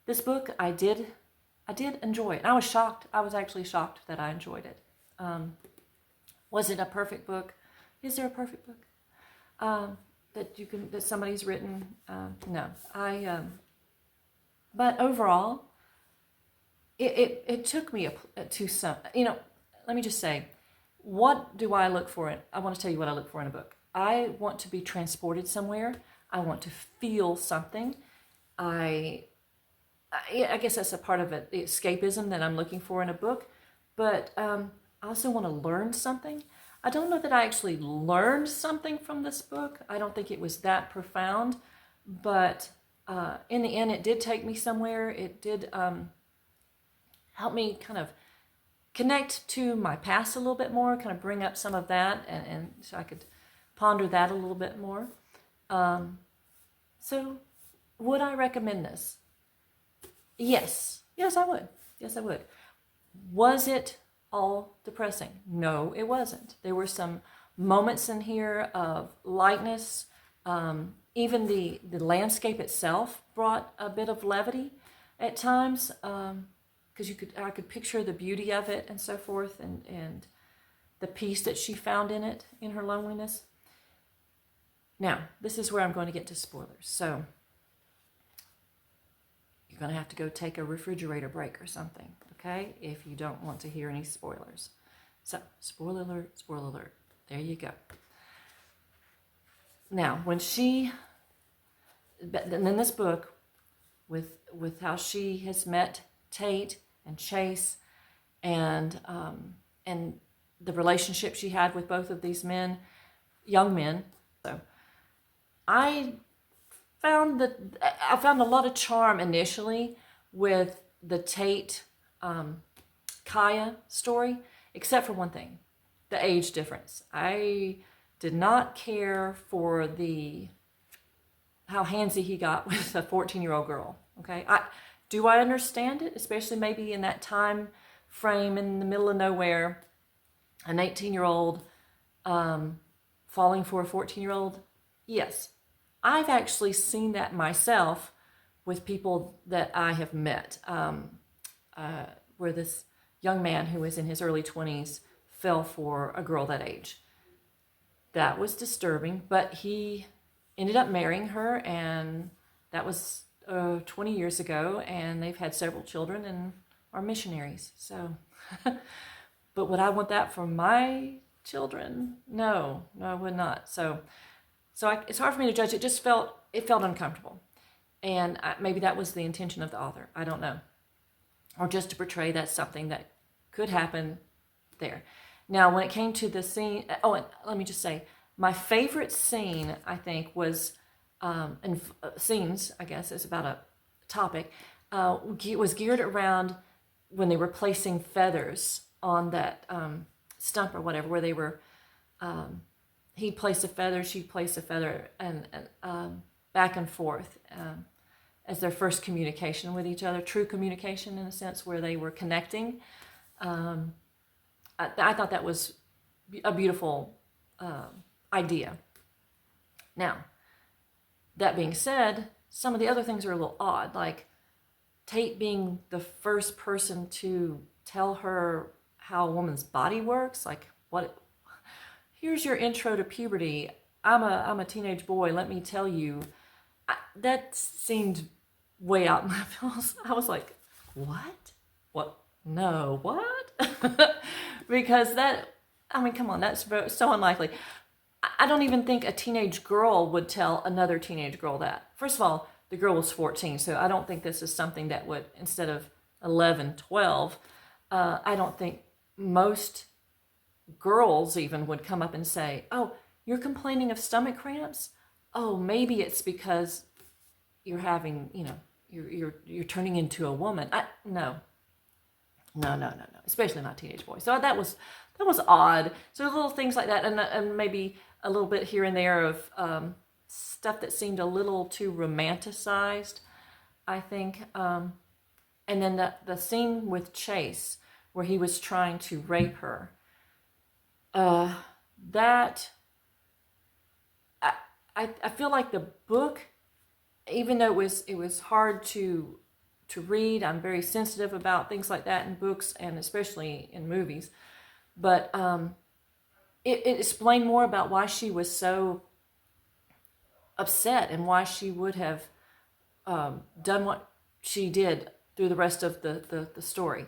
this book, I did enjoy it. And I was shocked. I was actually shocked that I enjoyed it. Was it a perfect book? Is there a perfect book that somebody's written? No. But overall, it took me to some. Let me just say, what do I look for? I want to tell you what I look for in a book. I want to be transported somewhere. I want to feel something. I guess that's a part of it, the escapism that I'm looking for in a book. But I also want to learn something. I don't know that I actually learned something from this book. I don't think it was that profound. But in the end, it did take me somewhere. It did help me kind of connect to my past a little bit more, kind of bring up some of that, and so I could ponder that a little bit more. So would I recommend this? Yes. Yes, I would. Yes, I would. Was it all depressing? No, it wasn't. There were some moments in here of lightness. Even the landscape itself brought a bit of levity at times, because I could picture the beauty of it and so forth, and the peace that she found in it, in her loneliness. Now, this is where I'm going to get to spoilers. So you're going to have to go take a refrigerator break or something, okay? If you don't want to hear any spoilers. So, spoiler alert, spoiler alert. There you go. Now, in this book, with how she has met Tate and Chase, and the relationship she had with both of these men, young men. So I found a lot of charm initially with the Tate Kaya story, except for one thing, the age difference. I did not care for how handsy he got with a 14-year-old girl. Okay, do I understand it, especially maybe in that time frame in the middle of nowhere, an 18-year-old falling for a 14-year-old? Yes. I've actually seen that myself with people that I have met, where this young man who was in his early 20s fell for a girl that age. That was disturbing, but he ended up marrying her, and that was 20 years ago, and they've had several children and are missionaries. So, but would I want that for my children? No, I would not. So it's hard for me to judge. It felt uncomfortable, and maybe that was the intention of the author. I don't know, or just to portray that's something that could happen there. Now, when it came to the scene, and let me just say, my favorite scene, I think, was, and scenes, I guess, is about a topic, was geared around when they were placing feathers on that stump or whatever, where they were, he'd place a feather, she'd place a feather, and back and forth as their first communication with each other, true communication in a sense, where they were connecting. I thought that was a beautiful idea. Now, that being said, some of the other things are a little odd, like Tate being the first person to tell her how a woman's body works. Like, here's your intro to puberty. I'm a teenage boy. Let me tell you. That seemed way out in my feels. I was like, what? What? No, what? Because come on, that's so unlikely. I don't even think a teenage girl would tell another teenage girl that. First of all, the girl was 14, so I don't think this is something that would, instead of 11, 12, I don't think most girls even would come up and say, oh, you're complaining of stomach cramps? Oh, maybe it's because you're having, you're turning into a woman. No, especially not teenage boys. So that was odd. So little things like that, and maybe a little bit here and there of stuff that seemed a little too romanticized, I think. And then the scene with Chase where he was trying to rape her. That I feel like the book, even though it was hard to to read. I'm very sensitive about things like that in books and especially in movies. But it explained more about why she was so upset and why she would have done what she did through the rest of the story.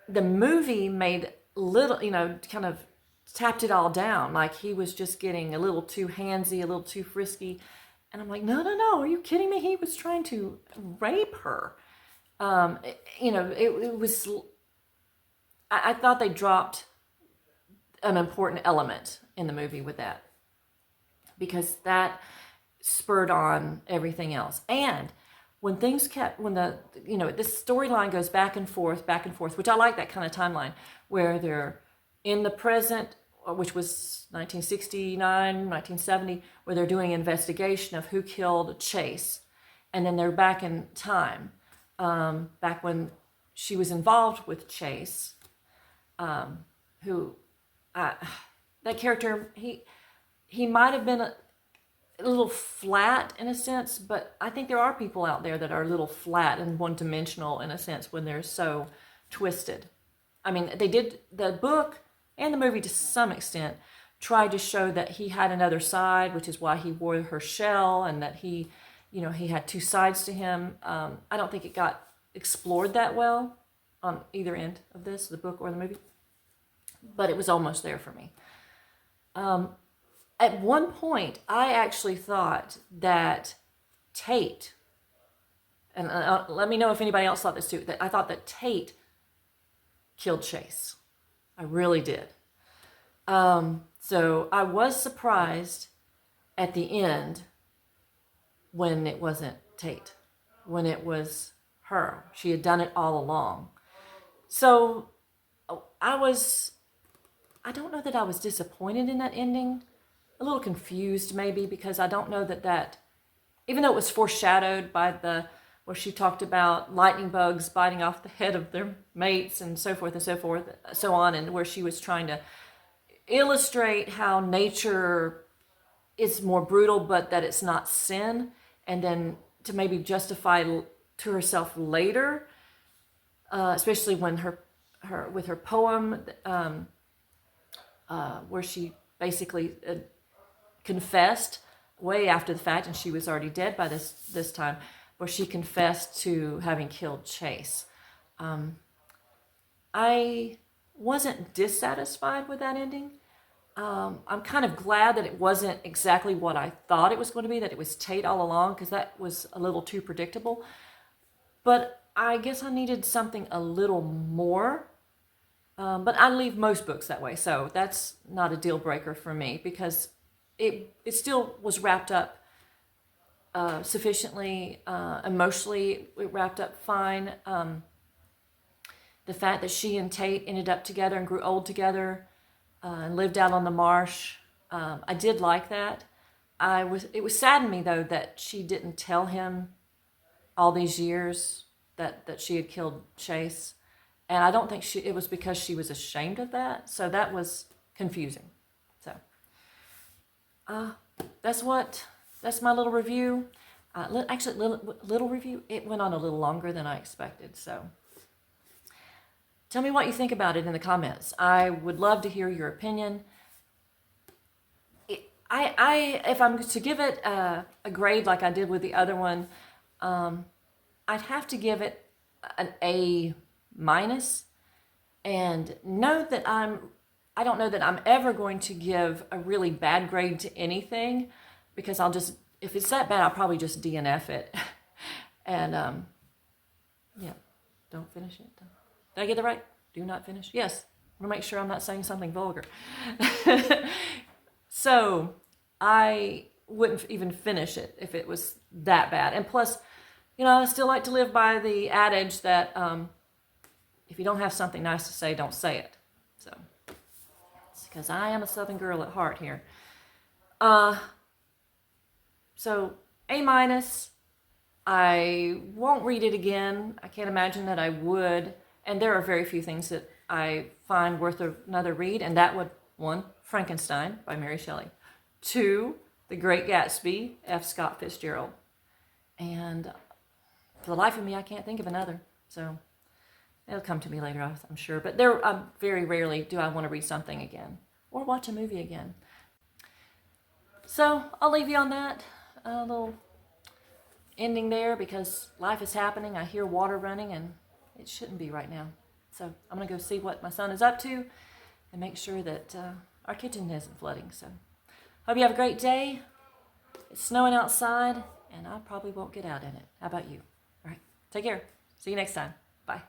The movie made little, kind of tapped it all down. Like he was just getting a little too handsy, a little too frisky. And I'm like, no, are you kidding me? He was trying to rape her. It was, I thought they dropped an important element in the movie with that, because that spurred on everything else. And when things this storyline goes back and forth, which I like that kind of timeline where they're in the present, which was 1969, 1970, where they're doing an investigation of who killed Chase. And then they're back in time, back when she was involved with Chase, that character, he might have been a little flat in a sense, but I think there are people out there that are a little flat and one-dimensional in a sense when they're so twisted. I mean, they did, the book and the movie to some extent tried to show that he had another side, which is why he wore her shell, and that he had two sides to him. I don't think it got explored that well on either end of this, the book or the movie, but it was almost there for me. At one point, I actually thought that Tate, and let me know if anybody else thought this too, that I thought that Tate killed Chase. I really did. So I was surprised at the end when it wasn't Tate, when it was her. She had done it all along. So I don't know that I was disappointed in that ending. A little confused maybe, because I don't know that even though it was foreshadowed by where she talked about lightning bugs biting off the head of their mates and so forth, so on, and where she was trying to illustrate how nature is more brutal, but that it's not sin, and then to maybe justify to herself later, especially when with her poem, where she basically confessed way after the fact, and she was already dead by this time, where she confessed to having killed Chase. I wasn't dissatisfied with that ending. I'm kind of glad that it wasn't exactly what I thought it was going to be, that it was Tate all along, because that was a little too predictable. But I guess I needed something a little more. But I leave most books that way, so that's not a deal breaker for me, because it still was wrapped up sufficiently emotionally. It wrapped up fine. The fact that she and Tate ended up together and grew old together and lived out on the marsh, I did like that. It was saddened me though that she didn't tell him all these years that she had killed Chase. And I don't think it was because she was ashamed of that. So that was confusing. So that's my little review. Little review. It went on a little longer than I expected. So tell me what you think about it in the comments. I would love to hear your opinion. If I'm to give it a grade like I did with the other one, I'd have to give it an A-, and note that I don't know that I'm ever going to give a really bad grade to anything, because if it's that bad, I'll probably just DNF it. And don't finish it. Did I get it right? Do not finish? Yes. I want to make sure I'm not saying something vulgar. So I wouldn't even finish it if it was that bad. And plus, I still like to live by the adage that if you don't have something nice to say, don't say it. So, it's because I am a Southern girl at heart here. So, A-. I won't read it again. I can't imagine that I would. And there are very few things that I find worth another read. And that would, 1, Frankenstein by Mary Shelley. 2, The Great Gatsby, F. Scott Fitzgerald. And for the life of me, I can't think of another. So it'll come to me later, I'm sure. But there, very rarely do I want to read something again or watch a movie again. So I'll leave you on that little ending there, because life is happening. I hear water running, and it shouldn't be right now. So I'm going to go see what my son is up to and make sure that our kitchen isn't flooding. So hope you have a great day. It's snowing outside, and I probably won't get out in it. How about you? All right. Take care. See you next time. Bye.